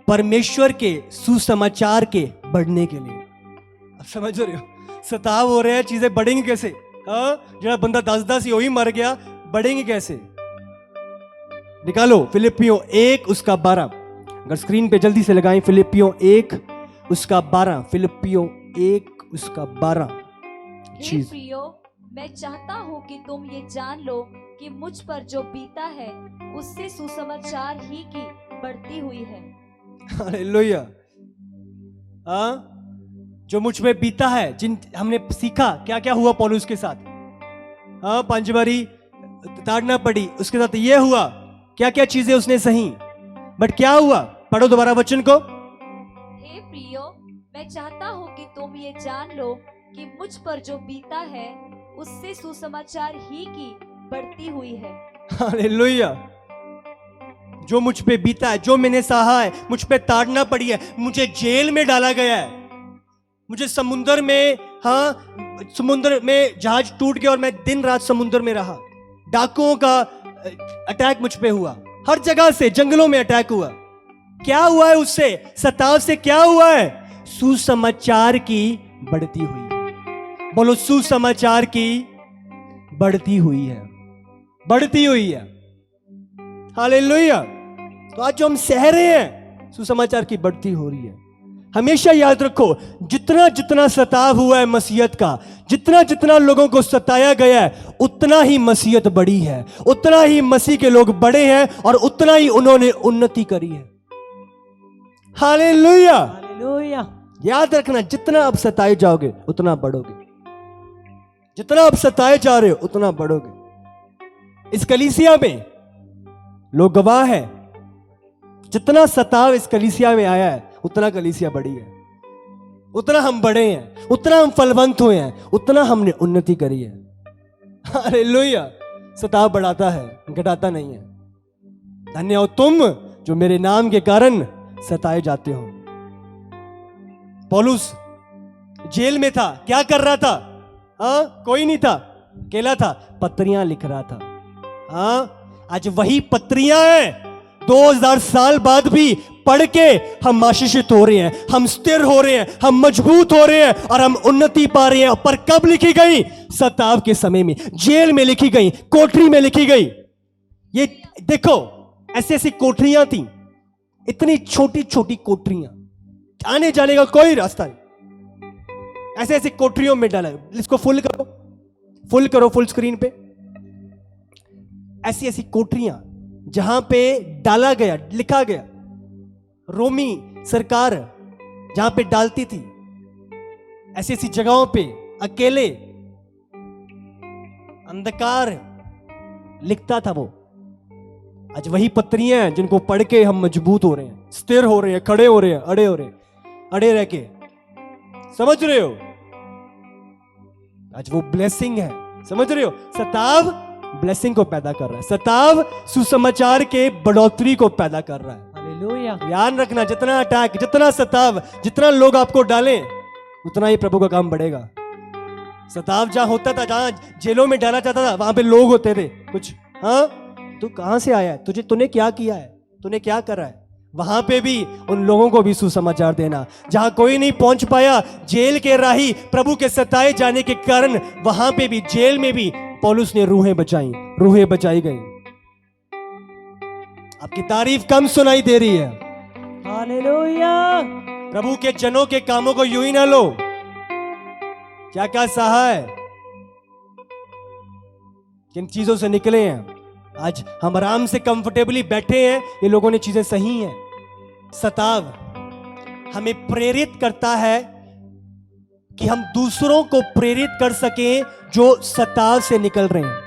परमेश्वर के सुसमाचार के बढ़ने के लिए। अब समझ रहे हो, सताव हो रहे हैं, चीजें बढ़ेंगी कैसे? हाँ, जरा बंदा 10 ही वही मर गया, बढ़ेंगी कैसे? निकालो फिलिपियों 1 उसका 12, अगर स्क्रीन पे जल्दी से लगाएं, फिलिपियों 1 उसका 12, फिलिपियों 1 उसका 12। हे प्रियो, मैं चाहता हूँ कि तुम ये जान लो कि मुझ पर जो बीता है उससे सुसमाचार ही की बढ़ती हुई है। हालेलुया। हाँ, जो मुझ पे बीता है, जिन हमने सीखा क्या क्या हुआ पौलुस के साथ। हाँ, 5 बारी ताड़ना पड़ी, उसके साथ ये हुआ, क्या क्या चीजें उसने सही, बट क्या हुआ? पढ़ो दोबारा वचन को। हे प्रियो, मैं चाहता हूँ कि तुम ये जान लो कि मुझ पर जो बीता है उससे सुसमाचार ही की बढ़ती हुई है। हालेलुया। जो मुझ पे बीता है, जो मैंने सहा है, मुझ पे ताड़ना पड़ी है, मुझे जेल में डाला गया है, मुझे समुद्र में, हाँ, समुद्र में जहाज टूट गया और मैं दिन रात समुद्र में रहा, डाकुओं का अटैक मुझ पे हुआ, हर जगह से, जंगलों में अटैक हुआ। क्या हुआ है उससे? सताव से क्या हुआ है? सुसमाचार की बढ़ती हुई है। बोलो, सुसमाचार की बढ़ती हुई है, बढ़ती हुई है। हालेलुया। तो आज जो हम सह रहे हैं, सुसमाचार की बढ़ती हो रही है। हमेशा याद रखो, जितना जितना सताव हुआ है मसीहत का, जितना जितना लोगों को सताया गया है, उतना ही मसीहत बढ़ी है, उतना ही मसीह के लोग बड़े हैं और उतना ही उन्होंने उन्नति करी है। Hallelujah, hallelujah. याद रखना, जितना आप सताए जाओगे उतना बढ़ोगे, जितना आप सताए जा रहे हो उतना बढ़ोगे। इस कलीसिया में लोग गवाह है, जितना सताव इस कलीसिया में आया है उतना कलीसिया बढ़ी है, उतना हम बढ़े हैं, उतना हम फलवंत हुए हैं, उतना हमने उन्नति करी है। हालेलुया। सताव बढ़ाता है, घटाता नहीं है। धन्य हो तुम जो मेरे नाम के कारण सताए जाते हो। पौलुस जेल में था, क्या कर रहा था? हाँ, कोई नहीं था, अकेला था, पत्रियां लिख रहा था। हाँ, आज वही पत्रियां हैं, 2000 साल बाद भी पढ़ के हम आशीषित हो रहे हैं, हम स्थिर हो रहे हैं, हम मजबूत हो रहे हैं और हम उन्नति पा रहे हैं। पर कब लिखी गई? सताव के समय में, जेल में लिखी गई, कोठरी में लिखी गई। ये देखो, ऐसी ऐसी कोठरियां थी, इतनी छोटी छोटी कोठरियां, आने जाने का कोई रास्ता नहीं, ऐसे ऐसे कोठरियों में डाला। इसको फुल करो, फुल करो, फुल स्क्रीन पे। ऐसी ऐसी कोठरियां जहां पे डाला गया, लिखा गया, रोमी सरकार जहां पे डालती थी, ऐसी ऐसी जगहों पे अकेले अंधकार लिखता था वो। आज वही पत्रियां हैं जिनको पढ़ के हम मजबूत हो रहे हैं, स्थिर हो रहे हैं, खड़े हो रहे हैं, अड़े हो रहे हैं, अड़े रह के। समझ रहे हो? आज वो ब्लेसिंग है, समझ रहे हो? सताव ब्लेसिंग को पैदा कर रहा है, सताव सुसमाचार के बढ़ोतरी को पैदा कर रहा है। हालेलुया। ध्यान रखना, जितना अटैक, जितना सताव, जितना लोग आपको डालें, उतना ही प्रभु का काम बढ़ेगा। सताव जहां होता था, जहां जेलों में डाला जाता था, वहां पे लोग होते थे कुछ, हाँ, तू कहां से आया है, तूने क्या किया है, तूने क्या करा है, वहां पे भी उन लोगों को भी सुसमाचार देना। जहां कोई नहीं पहुंच पाया, जेल के राही प्रभु के सताए जाने के कारण, वहां पे भी, जेल में भी पौलुस ने रूहें बचाई, रूहें बचाई गई। आपकी तारीफ कम सुनाई दे रही है। हालेलुया। प्रभु के जनों के कामों को यूं ही ना लो, क्या क्या सहा है, किन चीजों से निकले हैं। आज हम आराम से कंफर्टेबली बैठे हैं, ये लोगों ने चीजें सही हैं। सताव हमें प्रेरित करता है कि हम दूसरों को प्रेरित कर सकें जो सताव से निकल रहे हैं।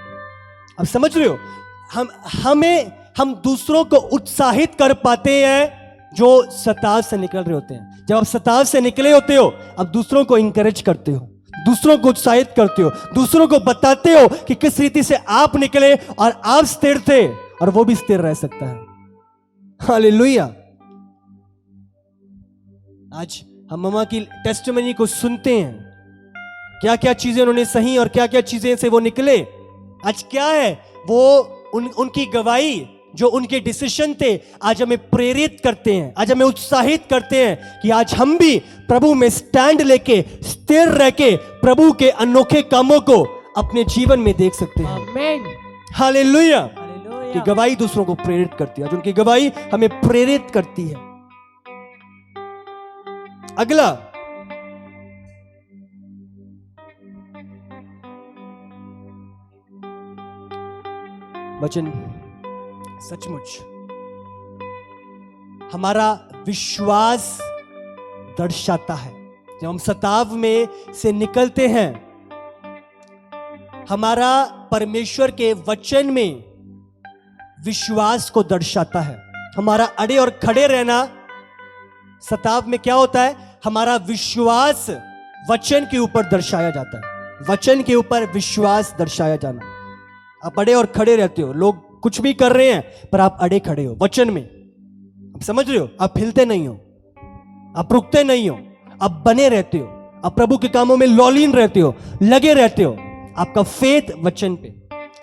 अब समझ रहे हो? हम दूसरों को उत्साहित कर पाते हैं जो सताव से निकल रहे होते हैं। जब आप सताव से निकले होते हो, आप दूसरों को इंकरेज करते हो, दूसरों को उत्साहित करते हो, दूसरों को बताते हो कि किस रीति से आप निकले और आप स्थिर थे और वो भी स्थिर रह सकता है। हालेलुया। आज हम मम्मा की टेस्टिमनी को सुनते हैं, क्या क्या चीजें उन्होंने सही और क्या क्या चीजें से वो निकले। आज क्या है वो उनकी गवाही जो उनके डिसीजन थे आज हमें प्रेरित करते हैं, आज हमें उत्साहित करते हैं कि आज हम भी प्रभु में स्टैंड लेके स्थिर रह के प्रभु के अनोखे कामों को अपने जीवन में देख सकते हैं। आमीन। हालेलुया। की हालेलुया। गवाही दूसरों को प्रेरित करती है, आज उनकी गवाही हमें प्रेरित करती है। अगला, वचन सचमुच हमारा विश्वास दर्शाता है। जब हम सताव में से निकलते हैं, हमारा परमेश्वर के वचन में विश्वास को दर्शाता है। हमारा अड़े और खड़े रहना सताव में क्या होता है? हमारा विश्वास वचन के ऊपर दर्शाया जाता है। वचन के ऊपर विश्वास दर्शाया जाना। आप अड़े और खड़े रहते हो, लोग कुछ भी कर रहे हैं पर आप अड़े खड़े हो वचन में। आप समझ रहे हो? आप हिलते नहीं हो, आप रुकते नहीं हो, आप बने रहते हो, आप प्रभु के कामों में लॉलीन रहते हो, लगे रहते हो। आपका फेथ वचन पे।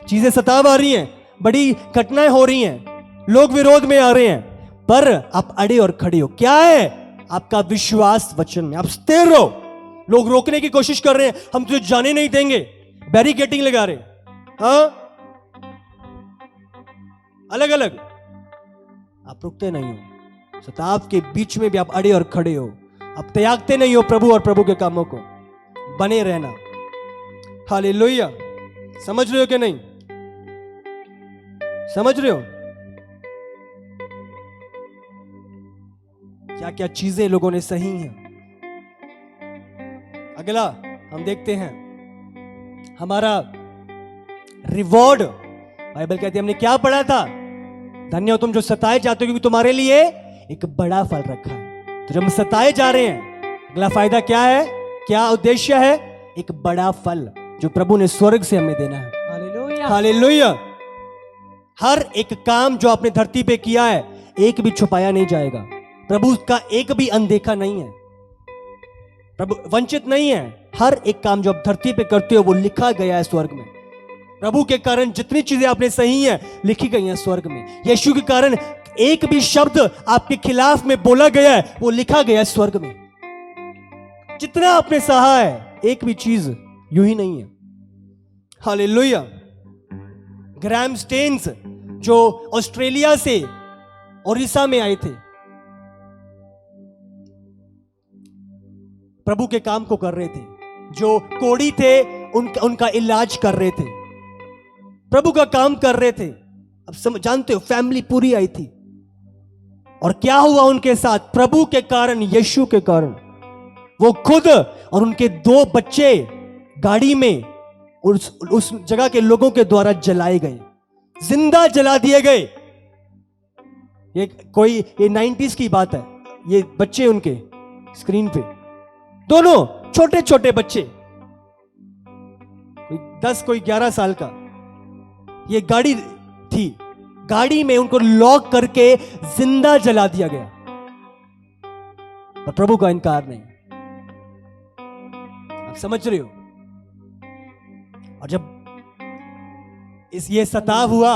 चीजें सताव आ रही हैं, बड़ी घटनाएं हो रही हैं, लोग विरोध में आ रहे हैं, पर आप अड़े और खड़े हो। क्या है? आपका विश्वास वचन में। आप स्थिर हो। लोग रोकने की कोशिश कर रहे हैं, हम तुझे जाने नहीं देंगे, बैरिकेडिंग लगा रहे, हाँ, अलग अलग। आप रुकते नहीं हो। सताव के बीच में भी आप अड़े और खड़े हो। आप त्यागते नहीं हो प्रभु और प्रभु के कामों को। बने रहना। हालेलुया। समझ रहे हो कि नहीं? समझ रहे हो? क्या क्या चीजें लोगों ने सही हैं। अगला हम देखते हैं हमारा रिवॉर्ड। बाइबल कहती है, हमने क्या पढ़ा था? धन्य हो तुम जो सताए जाते हो, क्योंकि तुम्हारे लिए एक बड़ा फल रखा है। तो जब हम सताए जा रहे हैं, अगला फायदा क्या है? क्या उद्देश्य है? एक बड़ा फल जो प्रभु ने स्वर्ग से हमें देना है। हालेलुया। हालेलुया। हर एक काम जो आपने धरती पे किया है, एक भी छुपाया नहीं जाएगा। प्रभु का एक भी अनदेखा नहीं है। प्रभु वंचित नहीं है। हर एक काम जो आप धरती पे करते हो वो लिखा गया है स्वर्ग में। प्रभु के कारण जितनी चीजें आपने सही हैं लिखी गई हैं स्वर्ग में। यीशु के कारण एक भी शब्द आपके खिलाफ में बोला गया है वो लिखा गया है स्वर्ग में। जितना आपने सहा है, एक भी चीज यूं ही नहीं है। हालेलुया। ग्रैम स्टेन्स जो ऑस्ट्रेलिया से ओडिशा में आए थे, प्रभु के काम को कर रहे थे। जो कोढ़ी थे उनका इलाज कर रहे थे, प्रभु का काम कर रहे थे। अब जानते हो, फैमिली पूरी आई थी। और क्या हुआ उनके साथ? प्रभु के कारण, यीशु के कारण वो खुद और उनके 2 बच्चे गाड़ी में उस जगह के लोगों के द्वारा जलाए गए, जिंदा जला दिए गए। ये 90s की बात है। ये बच्चे उनके स्क्रीन पे, दोनों छोटे छोटे बच्चे, कोई 10 कोई 11 साल का। ये गाड़ी थी, गाड़ी में उनको लॉक करके जिंदा जला दिया गया। पर प्रभु का इनकार नहीं। आप समझ रहे हो? और जब ये सताव हुआ,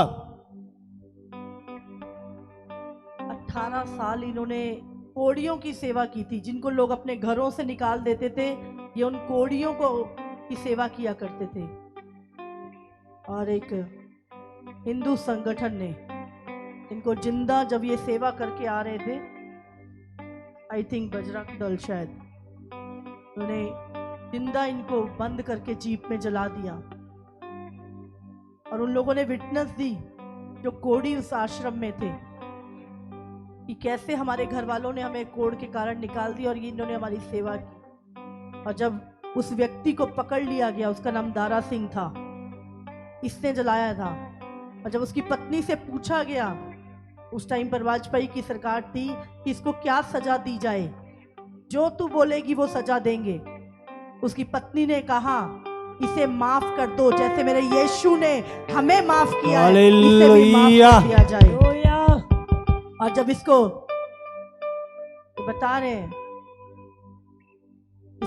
18 साल इन्होंने कोड़ियों की सेवा की थी। जिनको लोग अपने घरों से निकाल देते थे, ये उन कोड़ियों को की सेवा किया करते थे। और एक हिंदू संगठन ने इनको जिंदा, जब ये सेवा करके आ रहे थे, आई थिंक बजरंग दल शायद, उन्होंने जिंदा इनको बंद करके जीप में जला दिया। और उन लोगों ने विटनेस दी जो कोड़ी उस आश्रम में थे, कि कैसे हमारे घर वालों ने हमें कोड़ के कारण निकाल दिया और ये इन्होंने हमारी सेवा की। और जब उस व्यक्ति को पकड़ लिया गया, उसका नाम दारा सिंह था, इसने जलाया था। और जब उसकी पत्नी से पूछा गया, उस टाइम पर वाजपेयी की सरकार थी, कि इसको क्या सजा दी जाए, जो तू बोलेगी वो सजा देंगे। उसकी पत्नी ने कहा, इसे माफ कर दो, जैसे मेरे यीशु ने हमें माफ किया है, इसे भी माफ कर दिया जाए। हालेलुया। और जब इसको बता रहे हैं,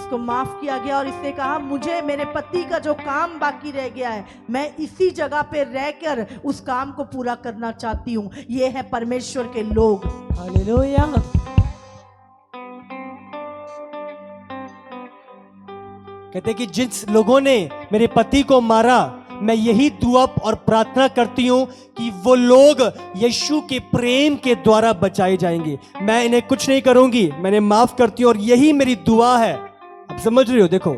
इसको माफ किया गया और इसने कहा मुझे मेरे पति का जो काम बाकी रह गया है मैं इसी जगह पे रहकर उस काम को पूरा करना चाहती हूँ। ये है परमेश्वर के लोग। हालेलुया। कहते कि जिस लोगों ने मेरे पति को मारा, मैं यही दुआ और प्रार्थना करती हूं कि वो लोग यीशु के प्रेम के द्वारा बचाए जाएंगे। मैं इन्हें कुछ नहीं करूंगी, मैं इन्हें माफ करती हूं और यही मेरी दुआ है। अब समझ रहे हो? देखो,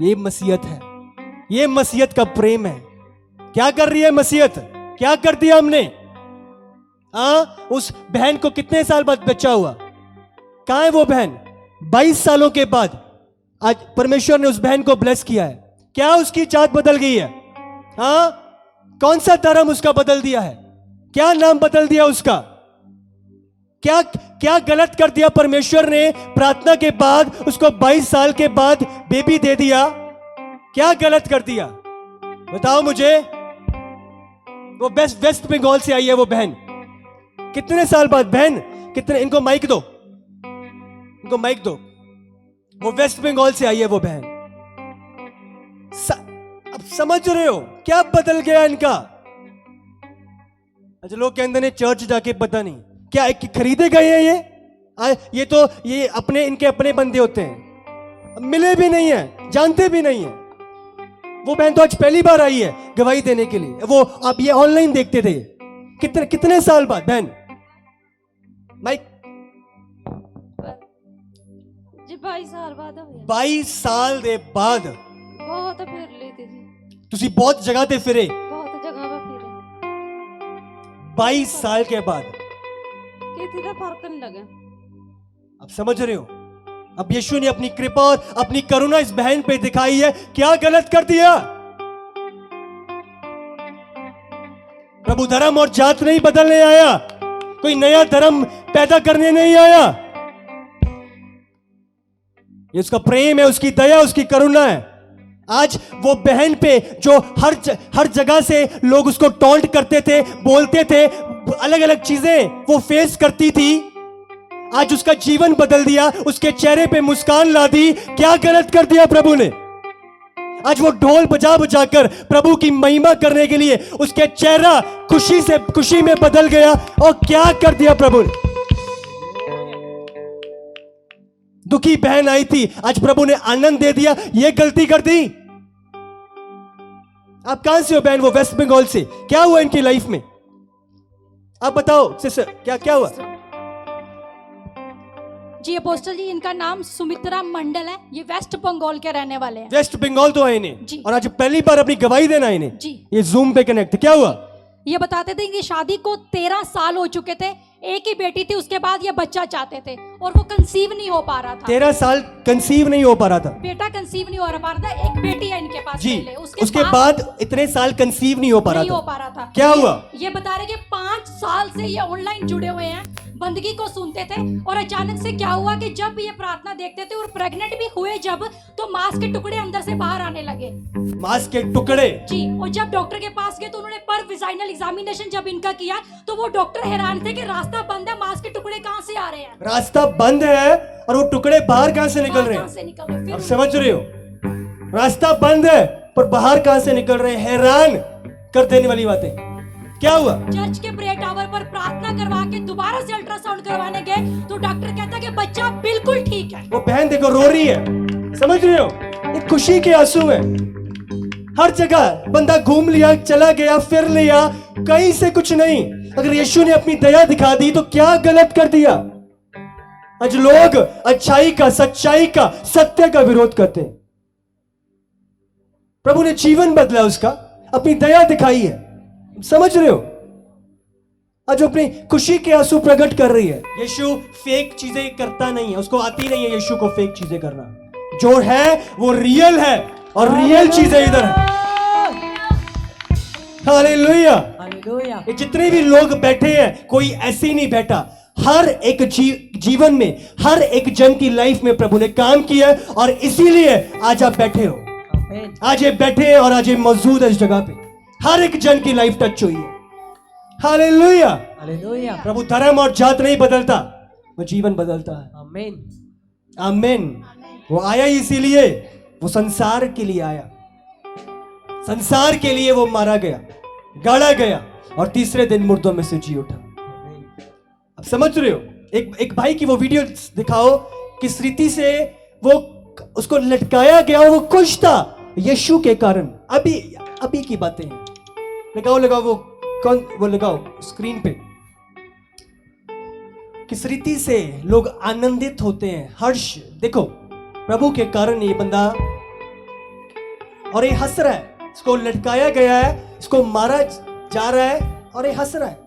ये मसीहत है, ये मसीहत का प्रेम है। क्या कर रही है मसीहत? क्या कर दिया हमने? उस बहन को कितने साल बाद बच्चा हुआ? कहां है वो बहन? 22 सालों के बाद आज परमेश्वर ने उस बहन को ब्लेस किया है। क्या उसकी जात बदल गई है? कौन सा धर्म उसका बदल दिया है? क्या नाम बदल दिया उसका? क्या क्या गलत कर दिया परमेश्वर ने? प्रार्थना के बाद उसको 22 साल के बाद बेबी दे दिया। क्या गलत कर दिया बताओ मुझे। वो वेस्ट बंगाल से आई है वो बहन। कितने साल बाद बहन? कितने? इनको माइक दो, इनको माइक दो। वो वेस्ट बंगाल से आई है वो बहन। अब समझ रहे हो क्या बदल गया इनका? अच्छा, लोग कहते हैं चर्च जाके पता नहीं क्या खरीदे गए हैं ये तो ये अपने इनके अपने बंदे होते हैं, मिले भी नहीं है, जानते भी नहीं है। वो बहन तो आज पहली बार आई है गवाही देने के लिए। वो आप ये ऑनलाइन देखते थे। कितने साल बाद बहन? माइक जी 22 साल बाद ਹੋਇਆ। 22 ਸਾਲ ਦੇ ਬਾਅਦ ਬਹੁਤ ਫਿਰ ਲਈ ਤੀ ਜੀ, ਤੁਸੀਂ ਬਹੁਤ ਜਗ੍ਹਾ ਤੇ ਫਿਰੇ। ਬਹੁਤ ਜਗ੍ਹਾ ਵਾ ਫਿਰੇ, 22 साल के बाद किसी का फर्क नहीं लगा। अब समझ रहे हो? अब यीशु ने अपनी कृपा और अपनी करुणा इस बहन पे दिखाई है। क्या गलत कर दिया? प्रभु धर्म और जात नहीं बदलने आया, कोई नया धर्म पैदा करने नहीं आया। ये उसका प्रेम है, उसकी दया, उसकी करुणा है। आज वो बहन पे जो हर जगह से लोग उसको टॉन्ट करते थे, बोलते थे, अलग अलग चीजें वो फेस करती थी, आज उसका जीवन बदल दिया, उसके चेहरे पे मुस्कान ला दी। क्या गलत कर दिया प्रभु ने? आज वो ढोल बजा बजाकर प्रभु की महिमा करने के लिए उसके चेहरा खुशी में बदल गया। और क्या कर दिया प्रभु ने? दुखी बहन आई थी, आज प्रभु ने आनंद दे दिया। ये गलती कर दी। आप कहां से हो बहन? वो वेस्ट बंगाल से। क्या हुआ इनकी लाइफ में? आप बताओ सिस्टर, क्या हुआ? जी अपोस्टल जी, इनका नाम सुमित्रा मंडल है। ये वेस्ट बंगाल के रहने वाले हैं। वेस्ट बंगाल तो आए इन्हें, जी। और आज पहली बार अपनी गवाही देना है इन्हें। जी। ये जूम पे कनेक्ट। क्या हुआ? ये बताते थे कि शादी को 13 साल हो चुके थे, एक ही बेटी थी, उसके बाद ये बच्चा चाहते थे और वो कंसीव नहीं हो पा रहा था। 13 साल कंसीव नहीं हो पा रहा था। बेटा कंसीव नहीं हो पा रहा था। एक बेटी है इनके पास जी। पहले, उसके बाद इतने साल कंसीव नहीं हो पा रहा था। क्या हुआ? ये बता रहे कि 5 साल से ये ऑनलाइन जुड़े हुए हैं, बंदगी को सुनते थे, और अचानक से क्या हुआ कि जब ये प्रार्थना देखते थे और प्रेग्नेंट भी हुए जब, तो मांस के टुकड़े अंदर से बाहर आने लगे। मांस के टुकड़े? जी। और जब डॉक्टर के पास गए तो उन्होंने पर विजाइनल एग्जामिनेशन जब इनका किया तो वो डॉक्टर हैरान थे कि रास्ता बंद है, मांस के टुकड़े कहां से आ रहे हैं? रास्ता बंद है और वो टुकड़े बाहर कहां से निकल रहे कहां से निकल रहे हैं? हैं? अब समझ रहे हो? रास्ता बंद है पर बाहर कहां से निकल रहे हैं? हैरान कर देने वाली बातें। क्या हुआ? चर्च के प्रेयर टावर पर प्रार्थना करवा के दोबारा से अल्ट्रासाउंड करवाने गए तो डॉक्टर कहता कि बच्चा बिल्कुल ठीक है। वो बहन देखो रो रही है। समझ रहे हो? ये खुशी के आंसू है। हर जगह बंदा घूम लिया, चला गया, फिर लिया, कहीं से कुछ नहीं। अगर यीशु ने अपनी दया दिखा दी तो क्या गलत कर दिया? आज लोग अच्छाई का, सच्चाई का, सत्य का विरोध करते हैं। प्रभु ने जीवन बदला उसका, अपनी दया दिखाई है। समझ रहे हो? आज अपनी खुशी के आंसू प्रकट कर रही है। यीशु फेक चीजें करता नहीं है, उसको आती नहीं है यीशु को फेक चीजें करना। जो है वो रियल है और रियल चीजें इधर है। हालेलुया। हालेलुया। ये जितने भी लोग बैठे हैं, कोई ऐसे ही नहीं बैठा। हर एक जीवन में, हर एक जन की लाइफ में प्रभु ने काम किया है और इसीलिए आज आप बैठे हो। आमीन। आज ये बैठे हैं और आज ये मौजूद है इस जगह पे। हर एक जन की लाइफ टच हुई है। हालेलुया। हालेलुया। प्रभु धर्म और जात नहीं बदलता, वो जीवन बदलता है। आमीन। आमीन। वो आया ही इसीलिए, वो संसार के लिए आया, संसार के लिए वो मारा गया, गाड़ा गया और तीसरे दिन मुर्दों में से जी उठा। अब समझ रहे हो? एक भाई की वो वीडियो दिखाओ, किस रीति से वो उसको लटकाया गया, वो खुश था यीशु के कारण। अभी की बातें हैं। लगाओ वो लगाओ स्क्रीन पे। किस रीति से लोग आनंदित होते हैं, हर्ष। देखो प्रभु के कारण ये बंदा, और ये हंस रहा है, इसको लटकाया गया है, इसको मारा जा रहा है और ये हंस रहा है।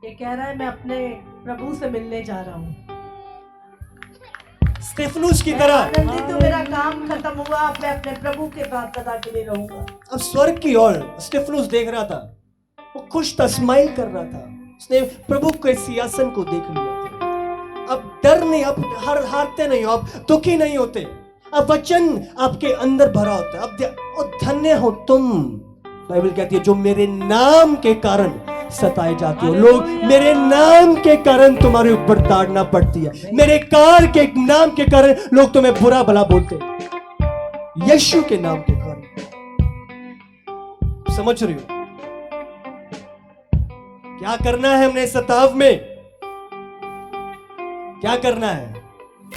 ये कह रहा है मैं अपने प्रभु से मिलने जा रहा हूँ, स्टेफनुस की तरह। आनंदित हूँ, मेरा काम खत्म हुआ, अब मैं अपने प्रभु के पास सदा के लिए रहूंगा। अब स्वर्ग की ओर स्टेफनुस देख रहा था, वो खुश था, स्माइल कर रहा था, उसने प्रभु के सिंहासन को देख लिया था। अब डर नहीं, अब हारते नहीं हो, अब दुखी नहीं होते, अब वचन आपके अंदर भरा होता है। अब धन्य हो तुम, बाइबल कहती है, जो मेरे नाम के कारण सताए जाते हो। लोग मेरे नाम के कारण तुम्हारे ऊपर ताड़ना पड़ती है, मेरे कार के नाम के कारण लोग तुम्हें बुरा भला बोलते हैं, यीशु के नाम के कारण। समझ रही हो क्या करना है हमने सताव में? क्या करना है?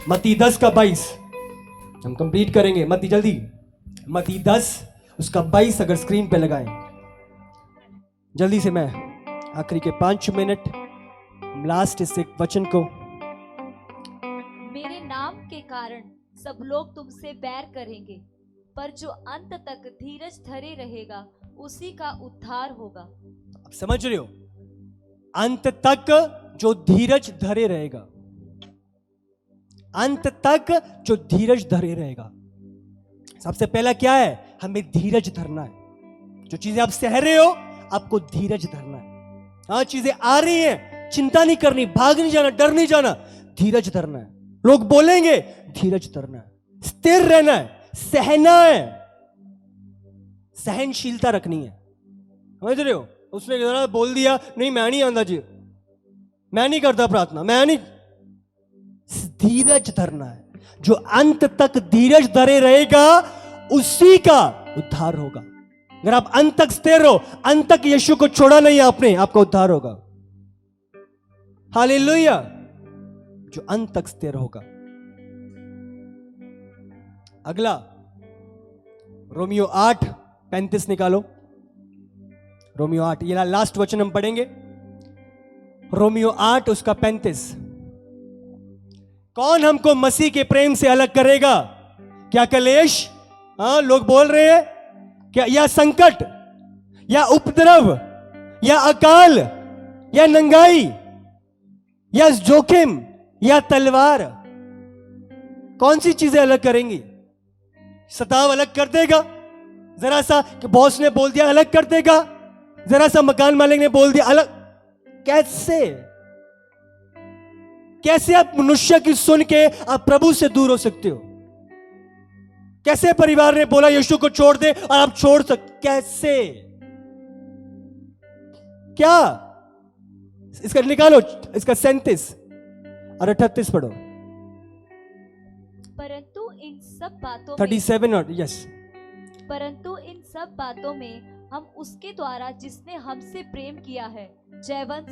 मत्ती 10 का 22 हम कंप्लीट करेंगे। मत्ती जल्दी, मत्ती 10 उसका 22 अगर स्क्रीन पे लगाएं जल्दी से। मैं आखिरी के 5 मिनट लास्ट इस एक वचन को। मेरे नाम के कारण सब लोग तुमसे बैर करेंगे, पर जो अंत तक धीरज धरे रहेगा उसी का उद्धार होगा। अब समझ रहे हो? अंत तक जो धीरज धरे रहेगा, अंत तक जो धीरज धरे रहेगा। सबसे पहला क्या है? हमें धीरज धरना है। जो चीजें आप सह रहे हो, आपको धीरज धरना है। हाँ, चीजें आ रही हैं, चिंता नहीं करनी, भाग नहीं जाना, डर नहीं जाना, धीरज धरना है। लोग बोलेंगे, धीरज धरना है, स्थिर रहना है, सहना है, सहनशीलता रखनी है। समझ रहे हो? उसने जरा बोल दिया, नहीं मैं नहीं आंदा जी, मैं नहीं करता प्रार्थना, मैं नहीं। धीरज धरना है। जो अंत तक धीरज धरे रहेगा उसी का उद्धार होगा। अगर आप अंत तक स्थिर हो, अंत तक यीशु को छोड़ा नहीं आपने, आपका उद्धार होगा। हालेलुया। जो अंत तक स्थिर होगा। अगला रोमियो 8:35 निकालो। रोमियो 8, ये लास्ट वचन हम पढ़ेंगे। रोमियो 8 उसका 35। कौन हमको मसीह के प्रेम से अलग करेगा? क्या क्लेश? हाँ, लोग बोल रहे हैं क्या? या संकट, या उपद्रव, या अकाल, या नंगाई, या जोखिम, या तलवार? कौन सी चीजें अलग करेंगी? सताव अलग कर देगा? जरा सा बॉस ने बोल दिया अलग कर देगा? जरा सा मकान मालिक ने बोल दिया अलग? कैसे? कैसे आप मनुष्य की सुन के आप प्रभु से दूर हो सकते हो? कैसे परिवार ने बोला यीशु को छोड़ दे और आप छोड़ सकते? कैसे? क्या? इसका निकालो, इसका 37 और 38 पढ़ो। परंतु इन सब बातों 37 और यस। परंतु इन सब बातों में हम उसके द्वारा जिसने हमसे प्रेम किया है जयवंत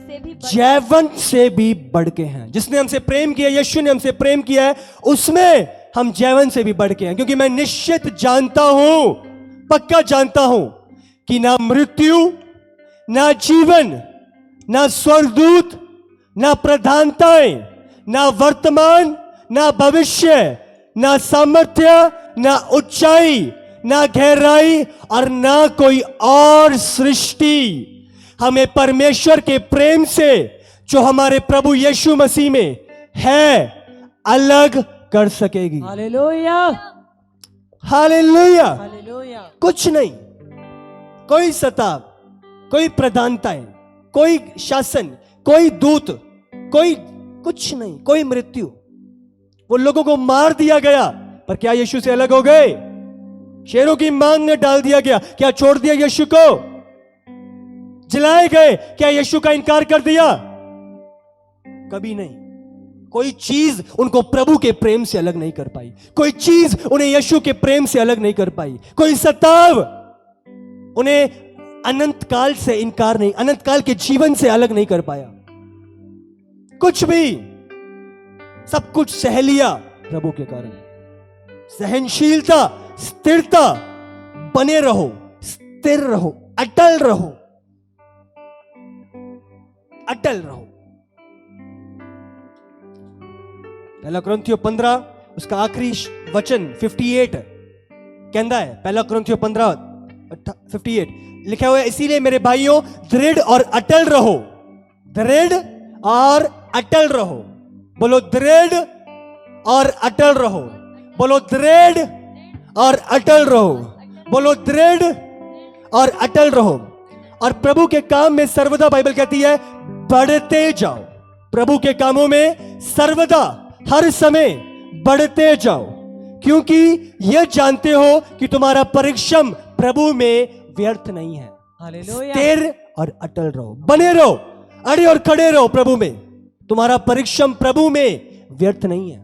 से भी बढ़ के हैं। जिसने हमसे प्रेम किया, यीशु ने हमसे प्रेम किया है, उसमें हम जयवंत से भी बढ़ के हैं। क्योंकि मैं निश्चित जानता हूं, पक्का जानता हूं कि ना मृत्यु, ना जीवन, ना स्वर्गदूत, ना प्रधानताएं, ना वर्तमान, ना भविष्य, ना सामर्थ्य, ना ऊंचाई, ना गहराई और ना कोई और सृष्टि हमें परमेश्वर के प्रेम से जो हमारे प्रभु यीशु मसीह में है अलग कर सकेगी। Hallelujah, hallelujah. हालेलुया। कुछ नहीं, कोई सताव, कोई प्रधानताएं, कोई शासन, कोई दूत, कोई कुछ नहीं, कोई मृत्यु। वो लोगों को मार दिया गया, पर क्या यीशु से अलग हो गए? शेरों की मांग में डाल दिया गया, क्या छोड़ दिया यीशु को? जलाए गए, क्या यीशु का इनकार कर दिया? कभी नहीं। कोई चीज उनको प्रभु के प्रेम से अलग नहीं कर पाई, कोई चीज उन्हें यीशु के प्रेम से अलग नहीं कर पाई, कोई सताव उन्हें अनंत काल से इनकार नहीं, अनंत काल के जीवन से अलग नहीं कर पाया। कुछ भी, सब कुछ सह लिया प्रभु के कारण। सहनशीलता, स्थिरता, बने रहो, स्थिर रहो, अटल रहो, अटल रहो। पहला कुरिन्थियों 15 उसका आखिरी वचन 58 कहता है, पहला कुरिन्थियों 15:58 लिखा हुआ है, इसीलिए मेरे भाइयों दृढ़ और अटल रहो, दृढ़ और अटल रहो। बोलो दृढ़ और अटल रहो, बोलो दृढ़ और अटल रहो, बोलो दृढ़ और अटल रहो। और प्रभु के काम में सर्वदा, बाइबल कहती है, बढ़ते जाओ। प्रभु के कामों में सर्वदा, हर समय बढ़ते जाओ, क्योंकि यह जानते हो कि तुम्हारा परिश्रम प्रभु में व्यर्थ नहीं है। हालेलुया। स्थिर और अटल रहो, बने रहो, अड़े और खड़े रहो प्रभु में। तुम्हारा परिश्रम प्रभु में व्यर्थ नहीं है।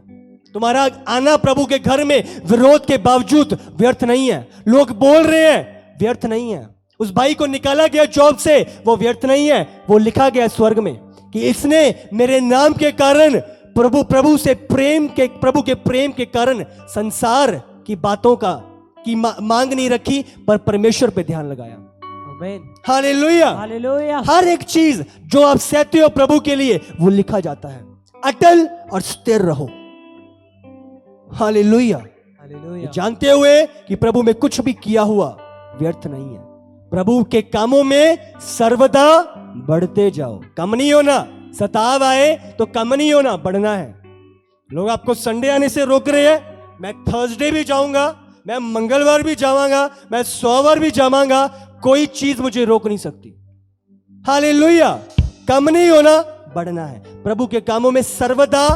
तुम्हारा आना प्रभु के घर में विरोध के बावजूद व्यर्थ नहीं है। लोग बोल रहे हैं, व्यर्थ नहीं है। उस भाई को निकाला गया जॉब से, वो व्यर्थ नहीं है। वो लिखा गया स्वर्ग में कि इसने मेरे नाम के कारण प्रभु से प्रेम के, प्रभु के प्रेम के कारण संसार की बातों की मांग नहीं रखी, पर परमेश्वर पे ध्यान लगाया। आमीन। हालेलुया। हालेलुया। हर एक चीज जो आप सहते हो प्रभु के लिए, वो लिखा जाता है। अटल और स्थिर रहो। हालेलुया। हालेलुया। जानते हुए कि प्रभु में कुछ भी किया हुआ व्यर्थ नहीं है। प्रभु के कामों में सर्वदा बढ़ते जाओ, कम नहीं होना। सताव आए तो कम नहीं होना, बढ़ना है। लोग आपको संडे आने से रोक रहे हैं, मैं थर्सडे भी जाऊंगा, मैं मंगलवार भी जाऊंगा, मैं सोमवार भी जाऊंगा, कोई चीज मुझे रोक नहीं सकती। हालेलुया। कम नहीं होना, बढ़ना है। प्रभु के कामों में सर्वदा